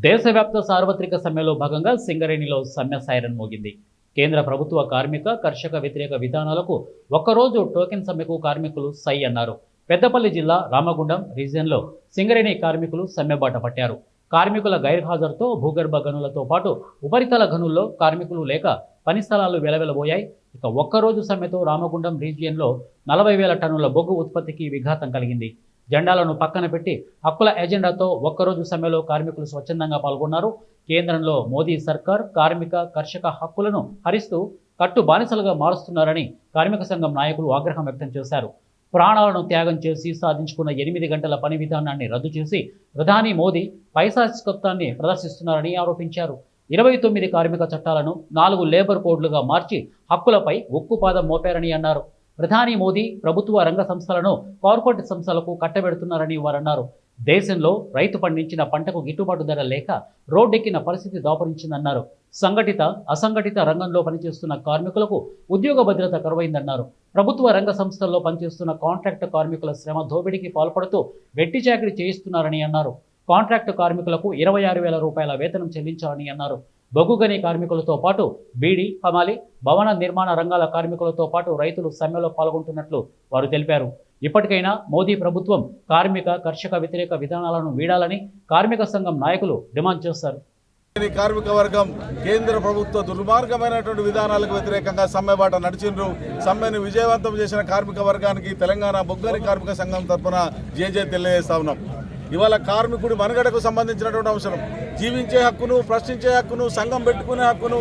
దేశవ్యాప్త సార్వత్రిక సమ్మెలో భాగంగా సింగరేణిలో సమ్మె సైరన్ మోగింది. కేంద్ర ప్రభుత్వ కార్మిక కర్షక వ్యతిరేక విధానాలకు ఒక్కరోజు టోకెన్ సమ్మెకు కార్మికులు సై అన్నారు. పెద్దపల్లి జిల్లా రామగుండం రీజియన్లో సింగరేణి కార్మికులు సమ్మె బాట పట్టారు. కార్మికుల గైర్హాజరుతో భూగర్భ గనులతో పాటు ఉపరితల గనుల్లో కార్మికులు లేక పని స్థలాలు వెలవెలబోయాయి. ఇక ఒక్కరోజు సమ్మెతో రామగుండం రీజియన్లో 40,000 టన్నుల బొగ్గు ఉత్పత్తికి విఘాతం కలిగింది. జెండాలను పక్కన పెట్టి హక్కుల ఎజెండాతో ఒక్కరోజు సమ్మెలో కార్మికులు స్వచ్ఛందంగా పాల్గొన్నారు. కేంద్రంలో మోదీ సర్కార్ కార్మిక కర్షక హక్కులను హరిస్తూ కట్టు బానిసలుగా మారుస్తున్నారని కార్మిక సంఘం నాయకులు ఆగ్రహం వ్యక్తం చేశారు. ప్రాణాలను త్యాగం చేసి సాధించుకున్న 8 గంటల పని విధానాన్ని రద్దు చేసి ప్రధాని మోదీ పైశాచికత్వాన్ని ప్రదర్శిస్తున్నారని ఆరోపించారు. 29 కార్మిక చట్టాలను 4 లేబర్ కోడ్లుగా మార్చి హక్కులపై ఉక్కుపాదం మోపారని అన్నారు. ప్రధాని మోదీ ప్రభుత్వ రంగ సంస్థలను కార్పొరేట్ సంస్థలకు కట్టబెడుతున్నారని వారన్నారు. దేశంలో రైతు పండించిన పంటకు గిట్టుబాటు ధర లేక రోడ్డెక్కిన పరిస్థితి దాపురించిందన్నారు. సంఘటిత అసంఘటిత రంగంలో పనిచేస్తున్న కార్మికులకు ఉద్యోగ భద్రత కరువైందన్నారు. ప్రభుత్వ రంగ సంస్థల్లో పనిచేస్తున్న కాంట్రాక్టు కార్మికుల శ్రమ దోపిడీకి పాల్పడుతూ వెట్టి చాకిరీ చేయిస్తున్నారని అన్నారు. కాంట్రాక్టు కార్మికులకు 26,000 రూపాయల వేతనం చెల్లించాలని అన్నారు. బొగ్గుగని కార్మికులతో పాటు బీడీ, హమాలి, భవన నిర్మాణ రంగాల కార్మికులతో పాటు రైతులు సమ్మెలో పాల్గొంటున్నట్లు వారు తెలిపారు. ఇప్పటికైనా మోదీ ప్రభుత్వం కార్మిక కర్షక వ్యతిరేక విధానాలను వీడాలని కార్మిక సంఘం నాయకులు డిమాండ్ చేశారు. కార్మిక వర్గం కేంద్ర ప్రభుత్వ దుర్మార్గమైనటువంటి విధానాలకు వ్యతిరేకంగా సమ్మె బాట నడిచిండ్రు. సమ్మెను విజయవంతం చేసిన కార్మిక వర్గానికి తెలంగాణ బొగ్గని కార్మిక సంఘం తరఫున జేజే తెలియజేస్తా ఉన్నాం. ఇవాళ కార్మికుడి మనుగడకు సంబంధించినటువంటి అవసరం, జీవించే హక్కును, ప్రశ్నించే హక్కును, సంఘం పెట్టుకునే హక్కును,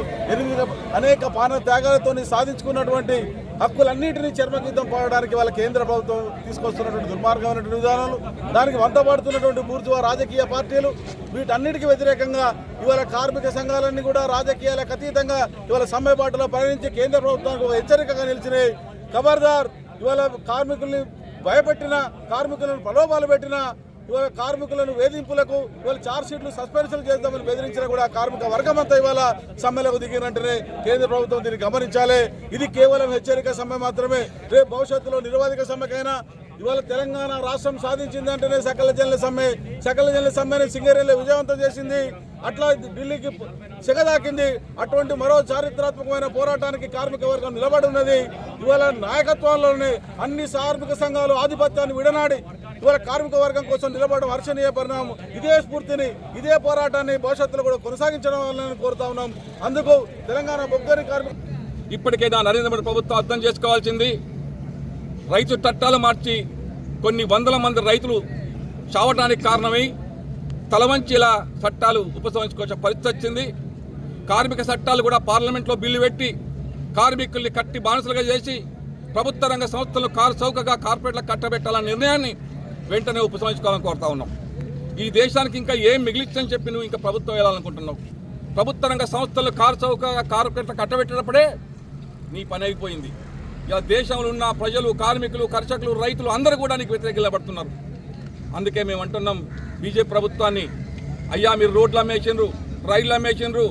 అనేక ప్రాణ త్యాగాలతో సాధించుకున్నటువంటి హక్కులన్నింటినీ చర్మగీతం పాడడానికి వాళ్ళ కేంద్ర ప్రభుత్వం తీసుకొస్తున్నటువంటి దుర్మార్గమైనటువంటి విధానాలు, దానికి వంతపడుతున్నటువంటి బూర్జువా రాజకీయ పార్టీలు, వీటన్నిటికీ వ్యతిరేకంగా ఇవాళ కార్మిక సంఘాలన్నీ కూడా రాజకీయాలకు అతీతంగా ఇవాళ సమ్మె బాటలో పరిగణించి కేంద్ర ప్రభుత్వానికి హెచ్చరికగా నిలిచినాయి. ఖబర్దార్, ఇవాళ కార్మికుల్ని భయపెట్టిన, కార్మికులను ప్రలోభాలు పెట్టిన, ఇవాళ కార్మికులను వేధింపులకు ఇవాళ ఛార్జ్షీట్లు సస్పెన్షన్ చేద్దామని బెదిరించినా కూడా కార్మిక వర్గం అంతా ఇవాళ సమ్మెలకు దిగినంటేనే కేంద్ర ప్రభుత్వం దీన్ని గమనించాలి. ఇది కేవలం హెచ్చరిక సమ్మె మాత్రమే. రేపు భవిష్యత్తులో నిరవధిక సమ్మెకైనా ఇవాళ తెలంగాణ రాష్ట్రం సాధించిందంటేనే సకల జనుల సమ్మెని సింగరేణిలో విజయవంతం చేసింది. అట్లా ఢిల్లీకి సెగదాకింది. అటువంటి మరో చారిత్రాత్మకమైన పోరాటానికి కార్మిక వర్గం నిలబడి ఉన్నది. ఇవాళ నాయకత్వంలోనే అన్ని కార్మిక సంఘాలు ఆధిపత్యాన్ని విడనాడి ఇవాళ కార్మిక వర్గం కోసం నిలబడడం హర్షణీయ పరిణామం. ఇదే స్ఫూర్తిని, ఇదే పోరాటాన్ని భవిష్యత్తులో కూడా కొనసాగించడం వల్ల కోరుతా ఉన్నాం. అందుకు తెలంగాణ బొగ్గని కార్మిక ఇప్పటికైనా నరేంద్ర మోడీ ప్రభుత్వం అర్థం చేసుకోవాల్సింది, రైతు చట్టాలు మార్చి కొన్ని వందల మంది రైతులు చావటానికి కారణమై తలవంచి ఇలా చట్టాలు ఉపసంహరించుకోవాల్సిన పరిస్థితి వచ్చింది. కార్మిక చట్టాలు కూడా పార్లమెంట్లో బిల్లు పెట్టి కార్మికుల్ని కట్టి బానిసలుగా చేసి ప్రభుత్వ రంగ సంస్థలను చౌకగా కార్పొరేట్లకు కట్టబెట్టాలన్న నిర్ణయాన్ని వెంటనే ఉపసంహరించుకోవాలని కోరుతా ఉన్నాం. ఈ దేశానికి ఇంకా ఏం మిగిలించని చెప్పి నువ్వు ఇంకా ప్రభుత్వం వెళ్ళాలనుకుంటున్నావు. ప్రభుత్వ రంగ సంస్థలు చౌకగా కార్పొరేట్లకు కట్టబెట్టినప్పుడే నీ పని అయిపోయింది. ఇలా దేశంలో ఉన్న ప్రజలు, కార్మికులు, కర్షకులు, రైతులు అందరూ కూడా నీకు వ్యతిరేకంగా పడుతున్నారు. అందుకే మేము అంటున్నాం బీజేపీ ప్రభుత్వాన్ని, అయ్యా మీరు రోడ్లు అమ్మేసిండ్రు, రైళ్లు అమ్మేసిండ్రు,